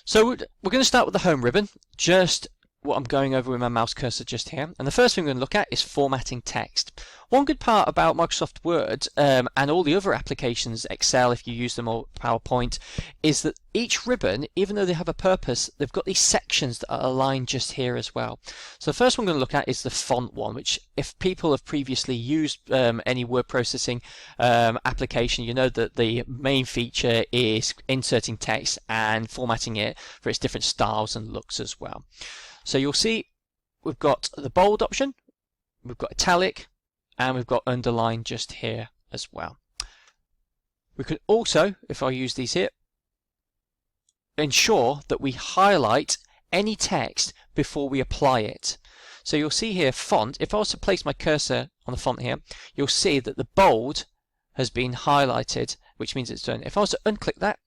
So we're going to start with the home ribbon, just what I'm going over with my mouse cursor just here. And the first thing we're going to look at is formatting text. One good part about Microsoft Word and all the other applications, Excel if you use them, or PowerPoint, is that each ribbon, even though they have a purpose, they've got these sections that are aligned just here as well. So the first one we're going to look at is the font one, which if people have previously used any word processing application, you know that the main feature is inserting text and formatting it for its different styles and looks as well. So you'll see we've got the bold option, we've got italic, and we've got underline just here as well. We could also, if I use these here, ensure that we highlight any text before we apply it. So you'll see here font, if I was to place my cursor on the font here, you'll see that the bold has been highlighted, which means it's done. If I was to unclick that,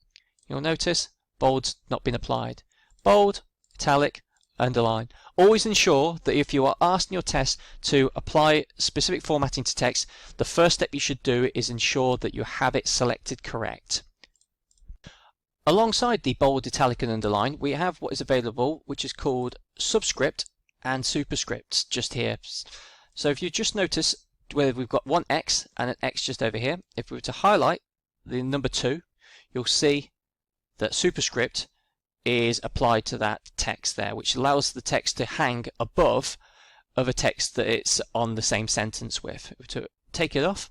you'll notice bold's not been applied. Bold, italic, underline. Always ensure that if you are asked in your test to apply specific formatting to text, the first step you should do is ensure that you have it selected correct. Alongside the bold, italic and underline, we have what is available, which is called subscript and superscripts just here. So if you just notice where we've got one X and an X just over here, if we were to highlight the number 2, you'll see that superscript is applied to that text there, which allows the text to hang above other text that it's on the same sentence with. If we were to take it off,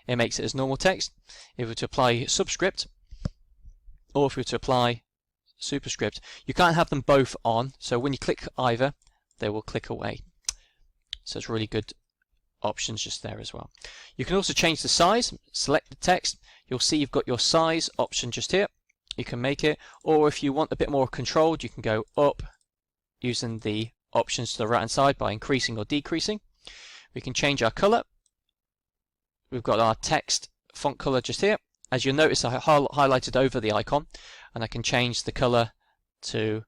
it makes it as normal text. If we were to apply subscript, or if we were to apply superscript, you can't have them both on, so when you click either, they will click away. So it's really good options just there as well. You can also change the size, select the text, you'll see you've got your size option just here. You can make it, or if you want a bit more controlled, you can go up using the options to the right hand side by increasing or decreasing. We can change our color. We've got our text font color just here. As you'll notice, I highlighted over the icon, and I can change the color to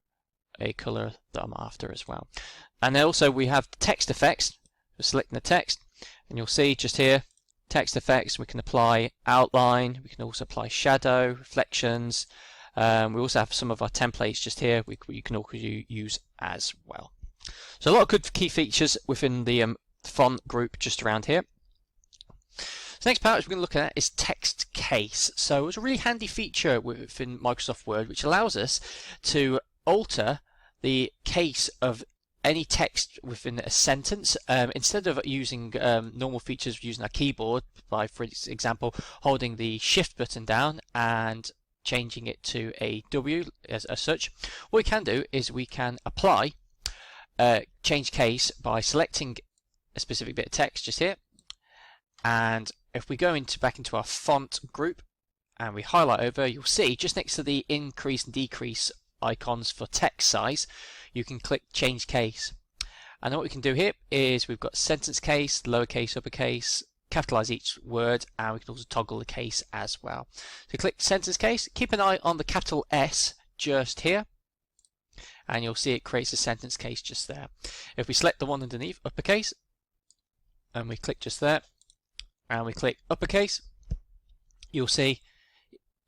a color that I'm after as well. And then also we have text effects. We're selecting the text, and you'll see just here text effects. We can apply outline, we can also apply shadow, reflections. We also have some of our templates just here you can also use as well. So a lot of good key features within the font group just around here. So next part we're going to look at is text case. So it's a really handy feature within Microsoft Word which allows us to alter the case of any text within a sentence. Instead of using normal features using our keyboard by, for example, holding the shift button down and changing it to a W as such, what we can do is we can apply change case by selecting a specific bit of text just here, and if we go back into our font group and we highlight over, you'll see just next to the increase and decrease icons for text size, you can click change case. And what we can do here is we've got sentence case, lowercase, uppercase, capitalize each word, and we can also toggle the case as well. So click sentence case, keep an eye on the capital S just here, and you'll see it creates a sentence case just there. If we select the one underneath, uppercase, and we click just there, and we click uppercase, you'll see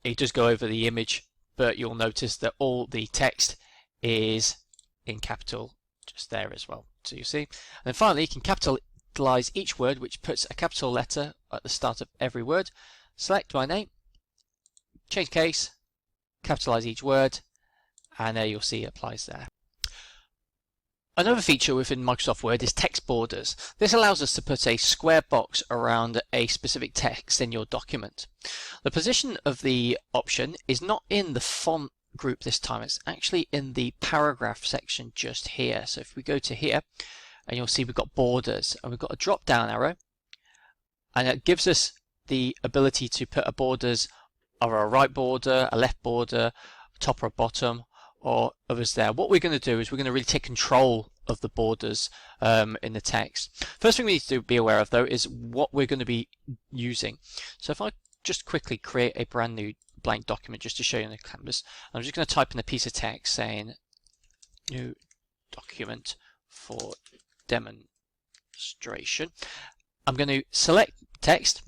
it does go over the image, but you'll notice that all the text is in capital just there as well. So you see, and then finally you can capitalize each word, which puts a capital letter at the start of every word. Select my name, change case, capitalize each word, and there you'll see it applies there. Another feature within Microsoft Word is text borders. This allows us to put a square box around a specific text in your document. The position of the option is not in the font group this time, it's actually in the paragraph section just here. So if we go to here, and you'll see we've got borders, and we've got a drop down arrow, and it gives us the ability to put a borders or a right border, a left border, a top or a bottom, or others there. What we're going to do is we're going to really take control of the borders in the text. First thing we need to be aware of though is what we're going to be using. So if I just quickly create a brand new blank document just to show you on the canvas, I'm just going to type in a piece of text saying new document for demonstration. I'm going to select text,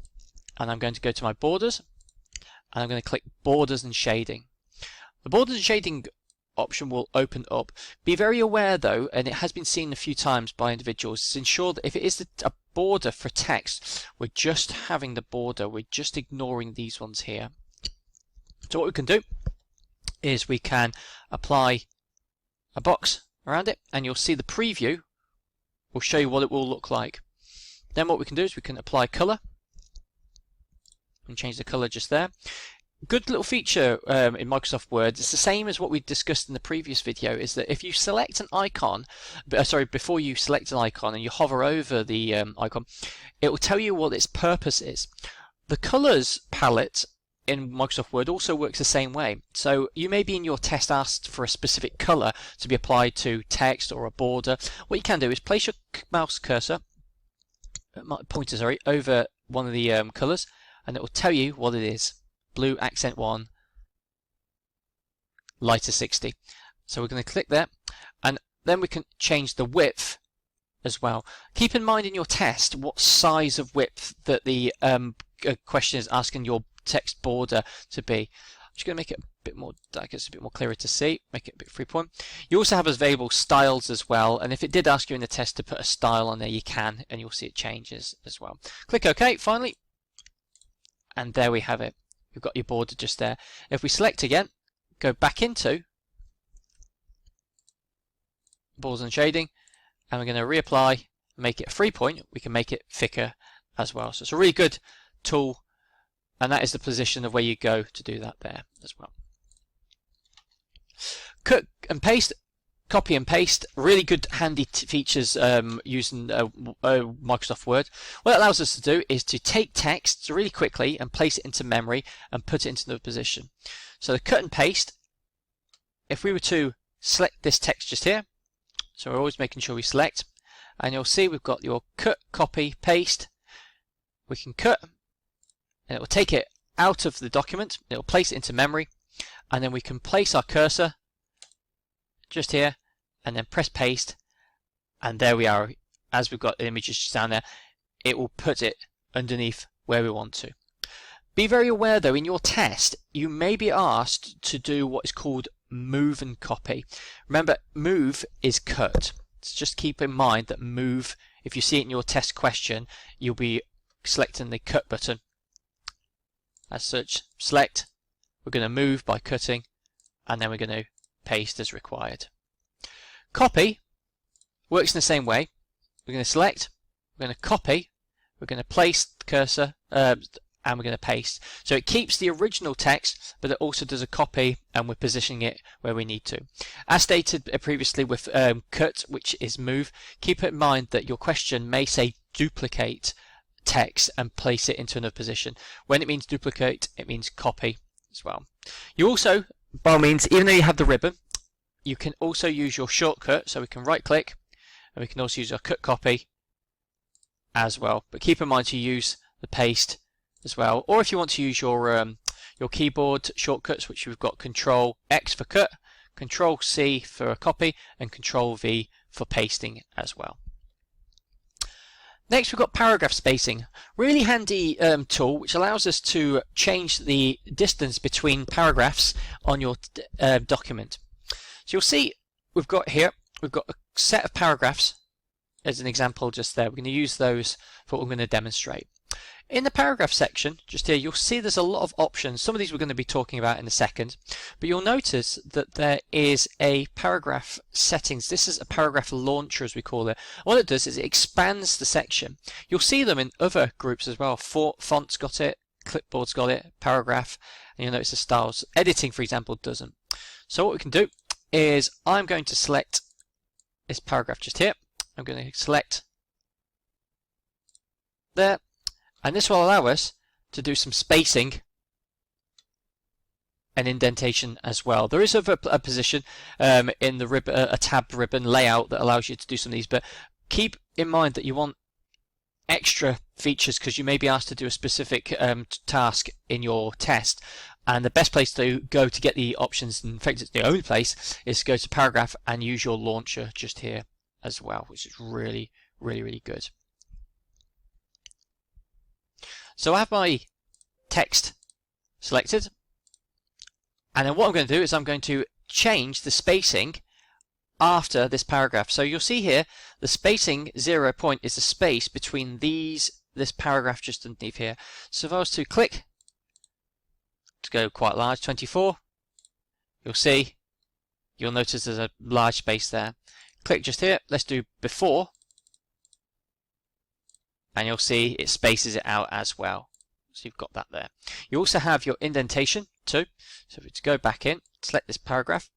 and I'm going to go to my borders, and I'm going to click borders and shading. The borders and shading option will open up. Be very aware though, and it has been seen a few times by individuals, to ensure that if it is a border for text, we're just having the border, we're just ignoring these ones here. So what we can do is we can apply a box around it, and you'll see the preview will show you what it will look like. Then what we can do is we can apply color and change the color just there. Good little feature in Microsoft Word, it's the same as what we discussed in the previous video, is that if you select an icon, before you select an icon and you hover over the icon, it will tell you what its purpose is. The colors palette in Microsoft Word also works the same way. So you may be in your test asked for a specific color to be applied to text or a border. What you can do is place your mouse cursor, pointer, over one of the colors, and it will tell you what it is. Blue accent 1, lighter 60. So we're going to click there, and then we can change the width as well. Keep in mind in your test what size of width that the question is asking your text border to be. I'm just going to make it a bit more, I guess, a bit more clearer to see, make it a bit 3-point. You also have available styles as well, and if it did ask you in the test to put a style on there, you can, and you'll see it changes as well. Click OK finally, and there we have it. You've got your border just there. If we select again, go back into borders and shading, and we're going to reapply, make it a 3-point, we can make it thicker as well. So it's a really good tool, and that is the position of where you go to do that there as well. Cut and paste, copy and paste, really good handy features using Microsoft Word. What it allows us to do is to take text really quickly and place it into memory and put it into another position. So the cut and paste, if we were to select this text just here, so we're always making sure we select, and you'll see we've got your cut, copy, paste. We can cut, and it will take it out of the document, it will place it into memory, and then we can place our cursor just here and then press paste, and there we are. As we've got the images just down there, it will put it underneath where we want to. Be very aware though, in your test you may be asked to do what is called move and copy. Remember, move is cut, so just keep in mind that move, if you see it in your test question, you'll be selecting the cut button. As such, select, we're going to move by cutting, and then we're going to paste as required. Copy works in the same way. We're going to select, we're going to copy, we're going to place the cursor, and we're going to paste. So it keeps the original text, but it also does a copy, and we're positioning it where we need to. As stated previously with cut, which is move, keep in mind that your question may say duplicate text and place it into another position. When it means duplicate, it means copy as well. You also, by all means, even though you have the ribbon, you can also use your shortcut, so we can right click and we can also use our cut copy as well, but keep in mind to use the paste as well, or if you want to use your keyboard shortcuts, which we've got Control X for cut, Control C for a copy, and Control V for pasting as well. Next, we've got paragraph spacing. Really handy tool which allows us to change the distance between paragraphs on your document. So you'll see we've got a set of paragraphs as an example just there. We're going to use those for what we're going to demonstrate. In the paragraph section, just here, you'll see there's a lot of options. Some of these we're going to be talking about in a second, but you'll notice that there is a paragraph settings. This is a paragraph launcher, as we call it. What it does is it expands the section. You'll see them in other groups as well. Font's got it, clipboard's got it, paragraph, and you'll notice the styles. Editing, for example, doesn't. So what we can do is I'm going to select this paragraph just here. I'm going to select there. And this will allow us to do some spacing and indentation as well. There is a position in the ribbon, a tab ribbon layout that allows you to do some of these, but keep in mind that you want extra features because you may be asked to do a specific task in your test, and the best place to go to get the options, in fact it's the only place, is to go to paragraph and use your launcher just here as well, which is really good. So I have my text selected, and then what I'm going to do is I'm going to change the spacing after this paragraph. So you'll see here the spacing 0 point is the space between this paragraph just underneath here. So if I was to click to go quite large, 24, you'll notice there's a large space there. Click just here, let's do before, and you'll see it spaces it out as well. So you've got that there. You also have your indentation too. So if we go back in, select this paragraph,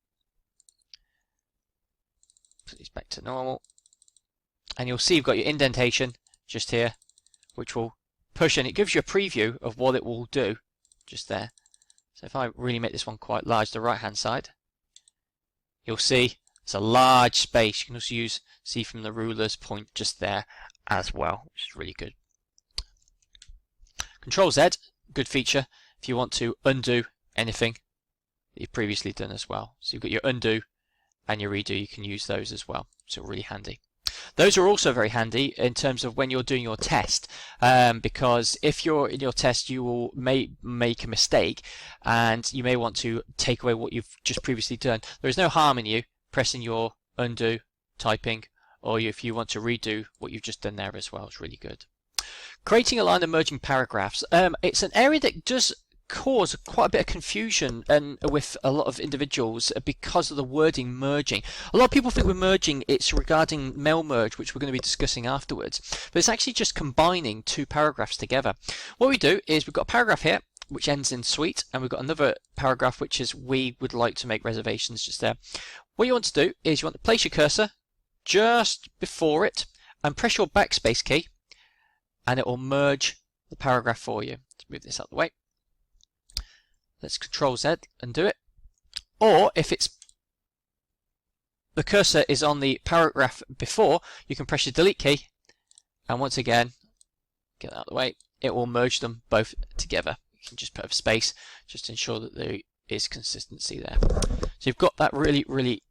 put these back to normal, and you'll see you've got your indentation just here, which will push, and it gives you a preview of what it will do just there. So if I really make this one quite large, the right hand side, you'll see it's a large space. You can also see from the ruler's point just there as well, which is really good. Control Z, good feature if you want to undo anything that you've previously done as well. So you've got your undo and your redo, you can use those as well. So really handy. Those are also very handy in terms of when you're doing your test, because if you're in your test you may make a mistake and you may want to take away what you've just previously done. There is no harm in you pressing your undo, typing, or if you want to redo what you've just done there as well. It's really good. Creating aligned and merging paragraphs. It's an area that does cause quite a bit of confusion and with a lot of individuals because of the wording merging. A lot of people think we're merging, it's regarding mail merge, which we're going to be discussing afterwards, but it's actually just combining two paragraphs together. What we do is we've got a paragraph here which ends in suite, and we've got another paragraph which is we would like to make reservations just there. What you want to do is you want to place your cursor just before it and press your backspace key, and it will merge the paragraph for you. Let's move this out of the way. Let's Control Z and do it. Or if it's the cursor is on the paragraph before, you can press your delete key, and once again, get that out of the way, it will merge them both together. You can just put a space just to ensure that there is consistency there. So you've got that really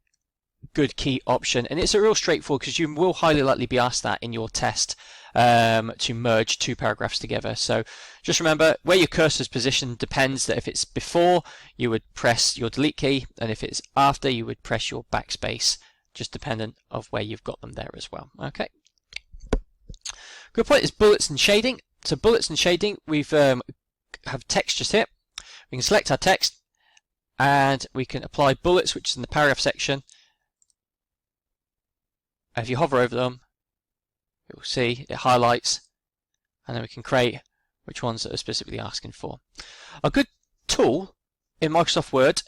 good key option, and it's a real straightforward because you will highly likely be asked that in your test to merge two paragraphs together. So just remember where your cursor is positioned depends. That if it's before, you would press your delete key, and if it's after, you would press your backspace, just dependent of where you've got them there as well. Okay. Good point is bullets and shading. So bullets and shading, we've have text just here. We can select our text and we can apply bullets, which is in the paragraph section. If you hover over them, you'll see it highlights, and then we can create which ones that are specifically asking for. A good tool in Microsoft Word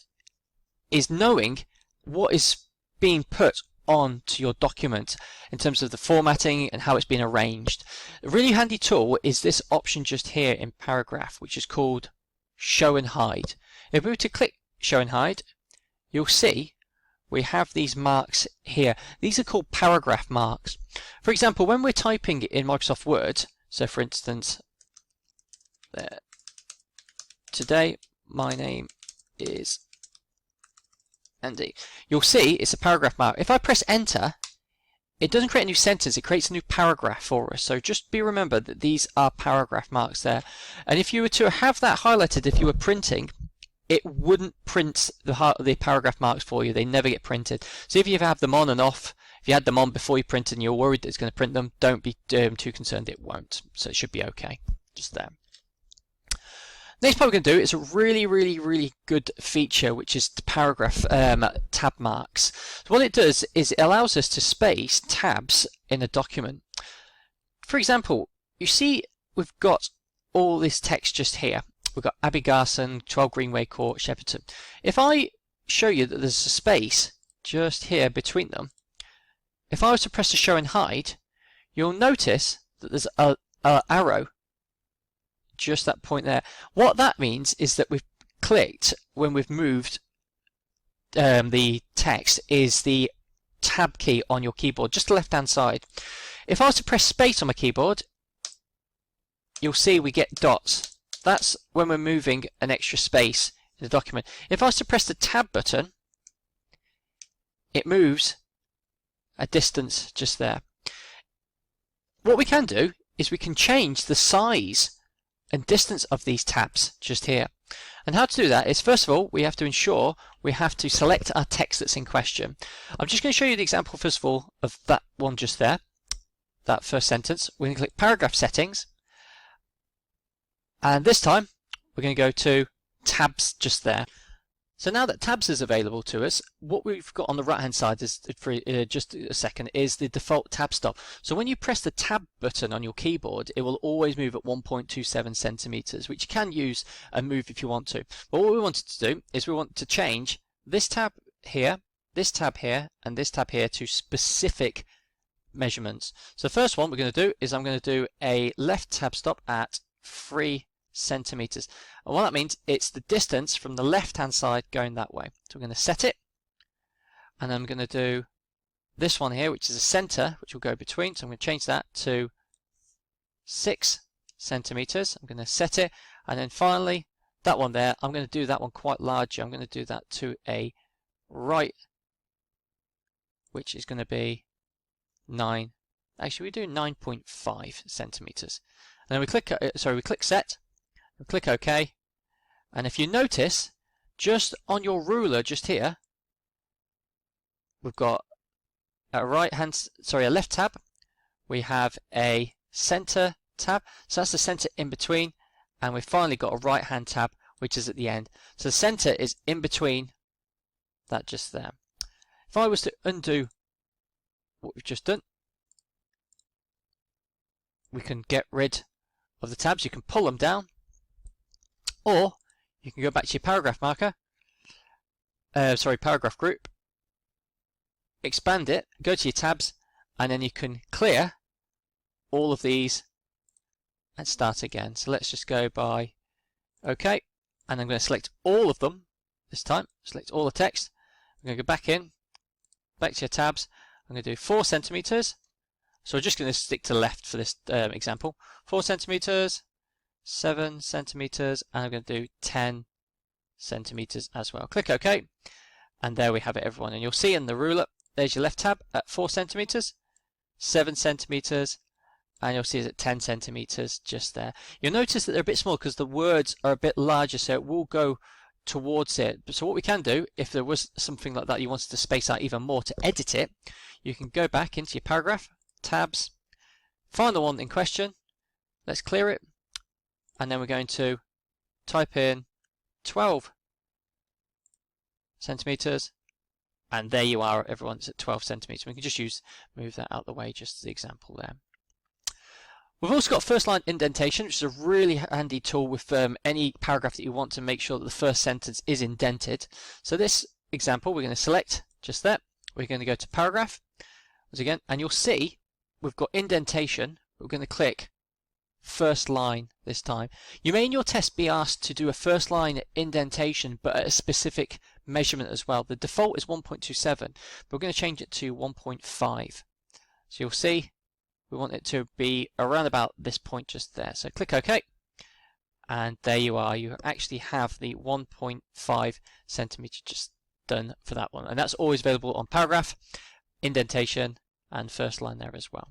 is knowing what is being put onto your document in terms of the formatting and how it's been arranged. A really handy tool is this option just here in paragraph, which is called Show and Hide. If we were to click Show and Hide, you'll see we have these marks here. These are called paragraph marks. For example, when we're typing in Microsoft Word, so for instance, there, today my name is Andy, you'll see it's a paragraph mark. If I press enter, it doesn't create a new sentence, it creates a new paragraph for us. So just remember that these are paragraph marks there. And if you were to have that highlighted, if you were printing, it wouldn't print the paragraph marks for you. They never get printed. So if you have them on and off, if you had them on before you printed and you're worried that it's going to print them, don't be too concerned, it won't. So it should be okay, just there. Next part we're going to do is a really good feature, which is the paragraph tab marks. So what it does is it allows us to space tabs in a document. For example, you see we've got all this text just here. We've got Abbey Garson, 12 Greenway Court, Shepperton. If I show you that there's a space just here between them, if I was to press the Show and Hide, you'll notice that there's a arrow just that point there. What that means is that we've clicked when we've moved the text is the tab key on your keyboard, just the left hand side. If I was to press space on my keyboard, you'll see we get dots. That's when we're moving an extra space in the document. If I was to press the tab button, it moves a distance just there. What we can do is we can change the size and distance of these tabs just here. And how to do that is, first of all, we have to ensure we have to select our text that's in question. I'm just going to show you the example, first of all, of that one just there, that first sentence. We're going to click Paragraph Settings, and this time we're going to go to Tabs just there. So now that Tabs is available to us, what we've got on the right hand side is for just a second is the default tab stop. So when you press the tab button on your keyboard, it will always move at 1.27 centimeters, which you can use and move if you want to. But what we wanted to do is we want to change this tab here, and this tab here to specific measurements. So the first one we're going to do is I'm going to do a left tab stop at 3 centimeters. And what that means, it's the distance from the left hand side going that way. So we're going to set it, and I'm going to do this one here, which is a center, which will go between. So I'm going to change that to 6 centimeters. I'm going to set it, and then finally that one there, I'm going to do that one quite large. I'm going to do that to a right, which is going to be 9. Actually, we do 9.5 centimeters. And then we click set. We click OK, and if you notice, just on your ruler just here, we've got a left tab, we have a center tab, so that's the center in between, and we've finally got a right hand tab which is at the end. So the center is in between that just there. If I was to undo what we've just done, we can get rid of the tabs. You can pull them down, or you can go back to your paragraph marker, paragraph group, expand it, go to your tabs, and then you can clear all of these and start again. So let's just go by OK, and I'm going to select all of them this time, select all the text. I'm going to go back to your tabs. I'm going to do 4 centimeters. So we're just going to stick to the left for this example. 4 centimeters, 7 centimeters, and I'm going to do 10 centimeters as well. Click OK, and there we have it, everyone. And you'll see in the ruler, there's your left tab at 4 centimeters, 7 centimeters, and you'll see it's at 10 centimeters just there. You'll notice that they're a bit small because the words are a bit larger, so it will go towards it. So what we can do, if there was something like that you wanted to space out even more to edit it, you can go back into your paragraph, tabs, find the one in question, let's clear it, and then we're going to type in 12 centimeters, and there you are, everyone. It's at 12 centimeters. We can just move that out of the way, just as the example there. We've also got first line indentation, which is a really handy tool with any paragraph that you want to make sure that the first sentence is indented. So this example, we're going to select just that. We're going to go to paragraph once again, and you'll see we've got indentation. We're going to click first line this time. You may in your test be asked to do a first line indentation, but at a specific measurement as well. The default is 1.27, but we're going to change it to 1.5. So you'll see we want it to be around about this point just there. So click OK, and there you are. You actually have the 1.5 centimeter just done for that one, and that's always available on paragraph, indentation, and first line there as well.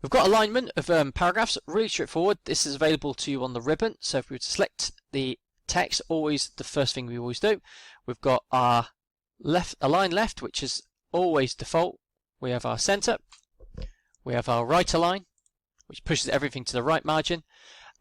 We've got alignment of paragraphs, really straightforward. This is available to you on the ribbon. So if we were to select the text, always the first thing we always do, we've got our align left, which is always default. We have our center, we have our right align, which pushes everything to the right margin,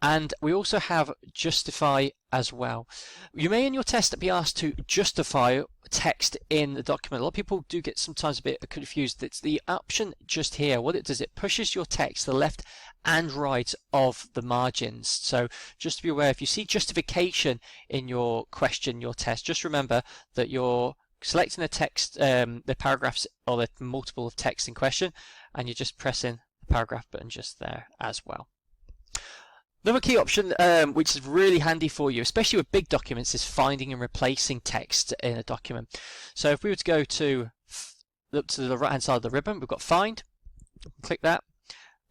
and we also have justify as well. You may in your test be asked to justify text in the document. A lot of people do get sometimes a bit confused. It's the option just here. What it does, it pushes your text to the left and right of the margins. So just to be aware, if you see justification in your question, your test, just remember that you're selecting the text, the paragraphs or the multiple of text in question, and you're just pressing the paragraph button just there as well. Another key option which is really handy for you, especially with big documents, is finding and replacing text in a document. So if we were to go to the right hand side of the ribbon, we've got find, click that,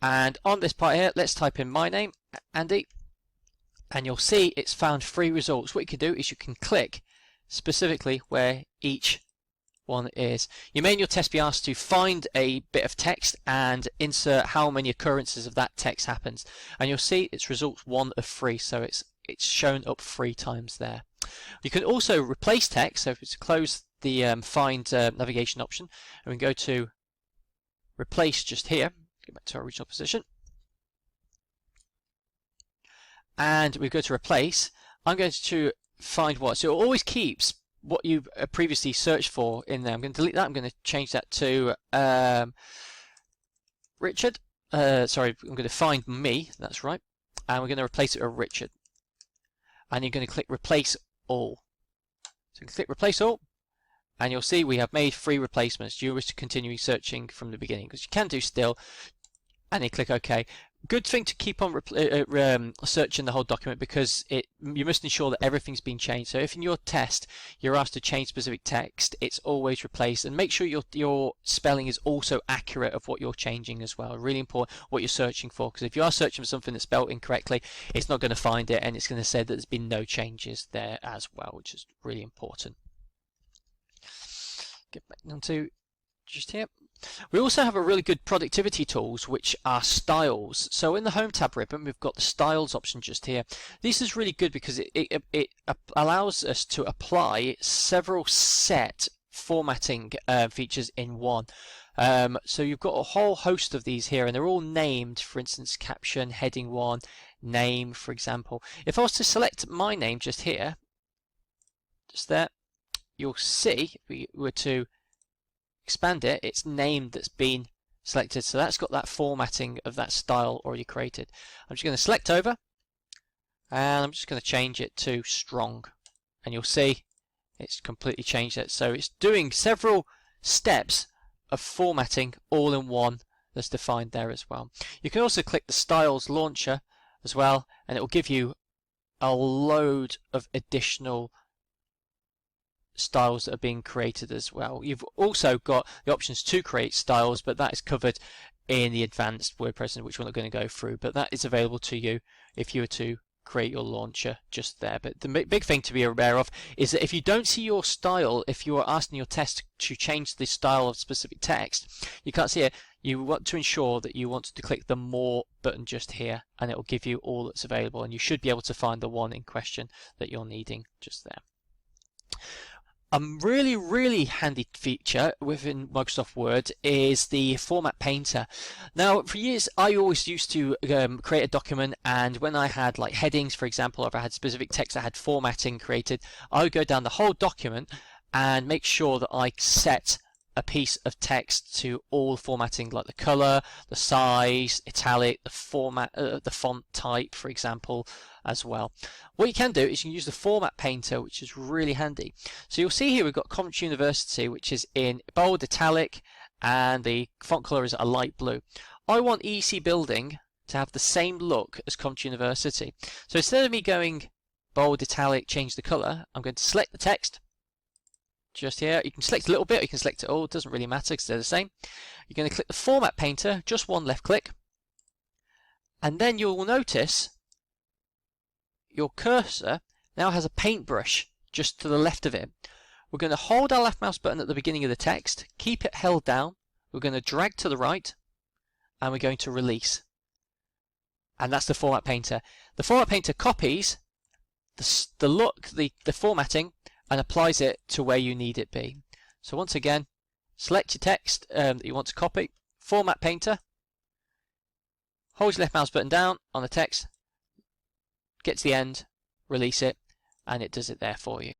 and on this part here, let's type in my name, Andy, and you'll see it's found 3 results. What you can do is you can click specifically where each one is. You may in your test be asked to find a bit of text and insert how many occurrences of that text happens, and you'll see it's results 1 of 3, so it's it's shown up 3 times there. You can also replace text, so if it's close the find navigation option, and we can go to replace just here, get back to our original position, and we go to replace. I'm going to find what, so it always keeps what you previously searched for in there. I'm going to delete that. I'm going to change that to Richard. Sorry, I'm going to find me, that's right, and we're going to replace it with Richard, and you're going to click replace all. So you can click replace all, and you'll see we have made 3 replacements. You wish to continue searching from the beginning, because you can do still, and then click OK. Good thing to keep on searching the whole document, because you must ensure that everything's been changed. So if in your test you're asked to change specific text, it's always replaced, and make sure your spelling is also accurate of what you're changing as well. Really important what you're searching for, because if you are searching for something that's spelled incorrectly, it's not going to find it, and it's going to say that there's been no changes there as well, which is really important. Get back down to just here. We also have a really good productivity tools, which are styles. So in the Home tab ribbon, we've got the styles option just here. This is really good because it allows us to apply several set formatting features in one. So you've got a whole host of these here, and they're all named. For instance, caption, heading 1, name, for example. If I was to select my name just here, just there, you'll see, if we were to expand it, it's name that's been selected, so that's got that formatting of that style already created. I'm just going to select over, and I'm just going to change it to strong, and you'll see it's completely changed it. So it's doing several steps of formatting all in one that's defined there as well. You can also click the styles launcher as well, and it will give you a load of additional styles that are being created as well. You've also got the options to create styles, but that is covered in the advanced WordPress, which we're not going to go through, but that is available to you if you were to create your launcher just there. But the big thing to be aware of is that if you don't see your style, if you are asked in your test to change the style of specific text, you can't see it, you want to ensure that you want to click the more button just here, and it will give you all that's available, and you should be able to find the one in question that you're needing just there. A really handy feature within Microsoft Word is the Format Painter. Now, for years I always used to create a document, and when I had like headings, for example, or if I had specific text that had formatting created, I would go down the whole document and make sure that I set a piece of text to all formatting, like the color, the size, italic, the format, the font type, for example, as well. What you can do is you can use the Format Painter, which is really handy. So you'll see here we've got Coventry University, which is in bold, italic, and the font color is a light blue. I want EC Building to have the same look as Coventry University. So instead of me going bold, italic, change the color, I'm going to select the text just here. You can select a little bit, or you can select it all, it doesn't really matter because they're the same. You're going to click the Format Painter, just one left click, and then you'll notice your cursor now has a paintbrush just to the left of it. We're going to hold our left mouse button at the beginning of the text, keep it held down, we're going to drag to the right, and we're going to release. And that's the Format Painter. The Format Painter copies the look, the formatting, and applies it to where you need it be. So once again, select your text that you want to copy, Format Painter, hold your left mouse button down on the text, get to the end, release it, and it does it there for you.